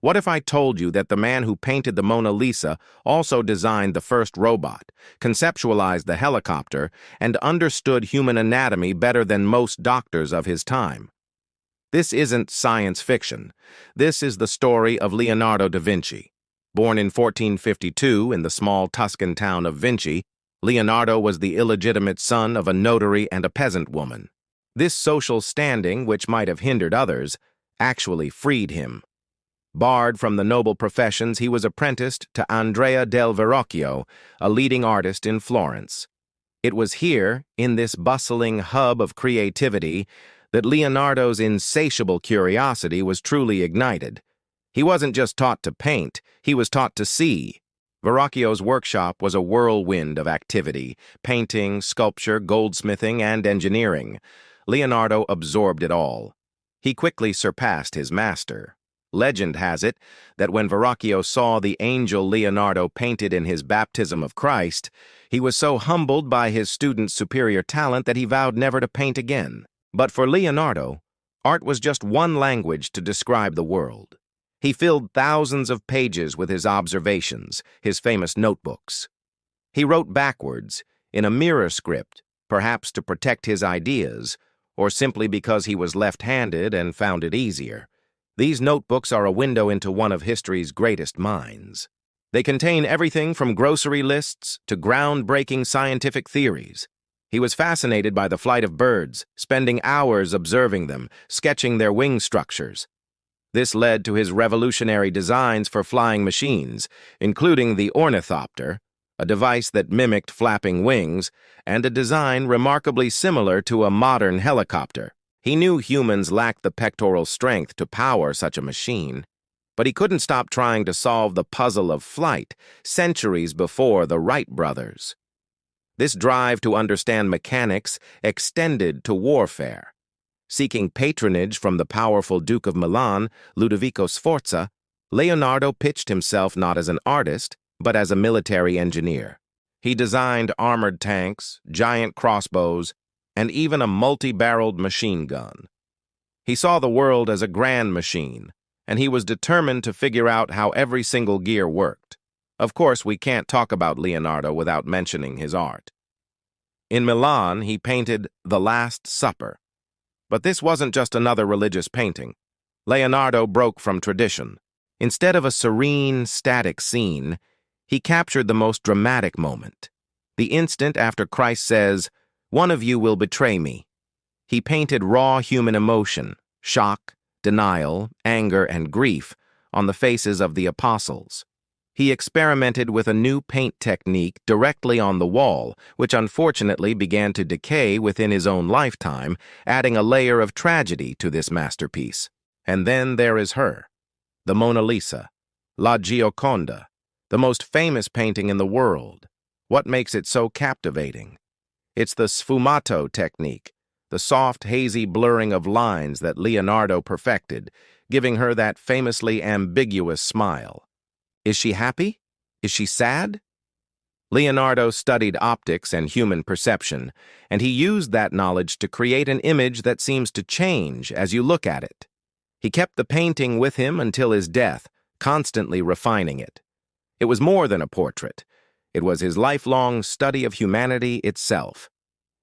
What if I told you that the man who painted the Mona Lisa also designed the first robot, conceptualized the helicopter, and understood human anatomy better than most doctors of his time? This isn't science fiction. This is the story of Leonardo da Vinci. Born in 1452 in the small Tuscan town of Vinci, Leonardo was the illegitimate son of a notary and a peasant woman. This social standing, which might have hindered others, actually freed him. Barred from the noble professions, he was apprenticed to Andrea del Verrocchio, a leading artist in Florence. It was here, in this bustling hub of creativity, that Leonardo's insatiable curiosity was truly ignited. He wasn't just taught to paint, he was taught to see. Verrocchio's workshop was a whirlwind of activity: painting, sculpture, goldsmithing, and engineering. Leonardo absorbed it all. He quickly surpassed his master. Legend has it that when Verrocchio saw the angel Leonardo painted in his baptism of Christ, he was so humbled by his student's superior talent that he vowed never to paint again. But for Leonardo, art was just one language to describe the world. He filled thousands of pages with his observations, his famous notebooks. He wrote backwards, in a mirror script, perhaps to protect his ideas, or simply because he was left-handed and found it easier. These notebooks are a window into one of history's greatest minds. They contain everything from grocery lists to groundbreaking scientific theories. He was fascinated by the flight of birds, spending hours observing them, sketching their wing structures. This led to his revolutionary designs for flying machines, including the ornithopter, a device that mimicked flapping wings, and a design remarkably similar to a modern helicopter. He knew humans lacked the pectoral strength to power such a machine, but he couldn't stop trying to solve the puzzle of flight centuries before the Wright brothers. This drive to understand mechanics extended to warfare. Seeking patronage from the powerful Duke of Milan, Ludovico Sforza, Leonardo pitched himself not as an artist, but as a military engineer. He designed armored tanks, giant crossbows, and even a multi-barreled machine gun. He saw the world as a grand machine, and he was determined to figure out how every single gear worked. Of course, we can't talk about Leonardo without mentioning his art. In Milan, he painted The Last Supper. But this wasn't just another religious painting. Leonardo broke from tradition. Instead of a serene, static scene, he captured the most dramatic moment. The instant after Christ says, "One of you will betray me." He painted raw human emotion, shock, denial, anger, and grief on the faces of the apostles. He experimented with a new paint technique directly on the wall, which unfortunately began to decay within his own lifetime, adding a layer of tragedy to this masterpiece. And then there is her, the Mona Lisa, La Gioconda, the most famous painting in the world. What makes it so captivating? It's the sfumato technique, the soft, hazy blurring of lines that Leonardo perfected, giving her that famously ambiguous smile. Is she happy? Is she sad? Leonardo studied optics and human perception, and he used that knowledge to create an image that seems to change as you look at it. He kept the painting with him until his death, constantly refining it. It was more than a portrait. It was his lifelong study of humanity itself.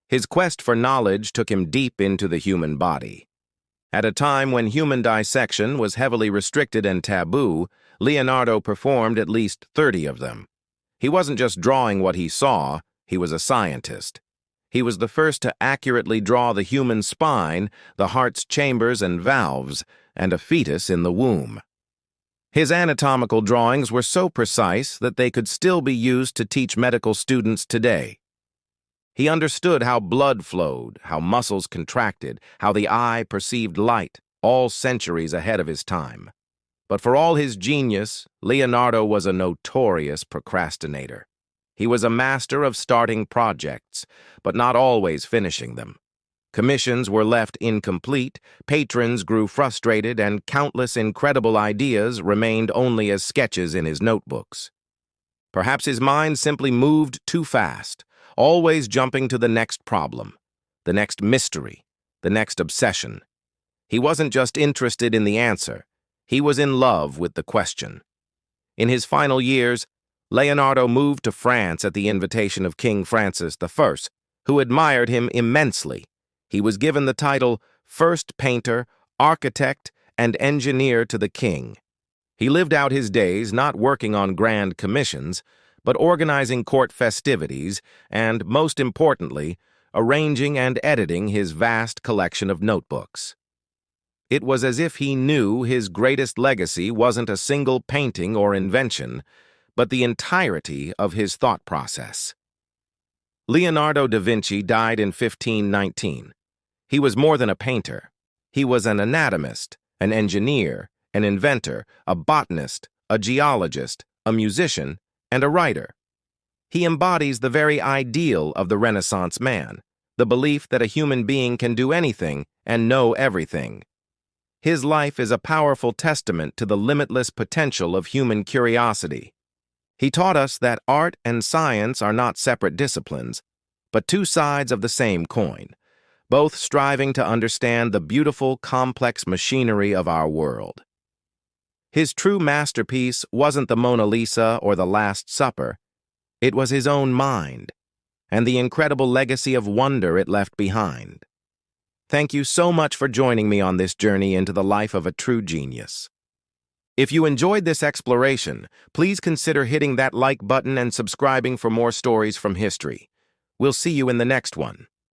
His quest for knowledge took him deep into the human body. At a time when human dissection was heavily restricted and taboo, Leonardo performed at least 30 of them. He wasn't just drawing what he saw, he was a scientist. He was the first to accurately draw the human spine, the heart's chambers and valves, and a fetus in the womb. His anatomical drawings were so precise that they could still be used to teach medical students today. He understood how blood flowed, how muscles contracted, how the eye perceived light, all centuries ahead of his time. But for all his genius, Leonardo was a notorious procrastinator. He was a master of starting projects, but not always finishing them. Commissions were left incomplete, patrons grew frustrated, and countless incredible ideas remained only as sketches in his notebooks. Perhaps his mind simply moved too fast, always jumping to the next problem, the next mystery, the next obsession. He wasn't just interested in the answer. He was in love with the question. In his final years, Leonardo moved to France at the invitation of King Francis I, who admired him immensely. He was given the title First Painter, Architect, and Engineer to the King. He lived out his days not working on grand commissions, but organizing court festivities and, most importantly, arranging and editing his vast collection of notebooks. It was as if he knew his greatest legacy wasn't a single painting or invention, but the entirety of his thought process. Leonardo da Vinci died in 1519. He was more than a painter. He was an anatomist, an engineer, an inventor, a botanist, a geologist, a musician, and a writer. He embodies the very ideal of the Renaissance man, the belief that a human being can do anything and know everything. His life is a powerful testament to the limitless potential of human curiosity. He taught us that art and science are not separate disciplines, but two sides of the same coin, both striving to understand the beautiful, complex machinery of our world. His true masterpiece wasn't the Mona Lisa or the Last Supper. It was his own mind, and the incredible legacy of wonder it left behind. Thank you so much for joining me on this journey into the life of a true genius. If you enjoyed this exploration, please consider hitting that like button and subscribing for more stories from history. We'll see you in the next one.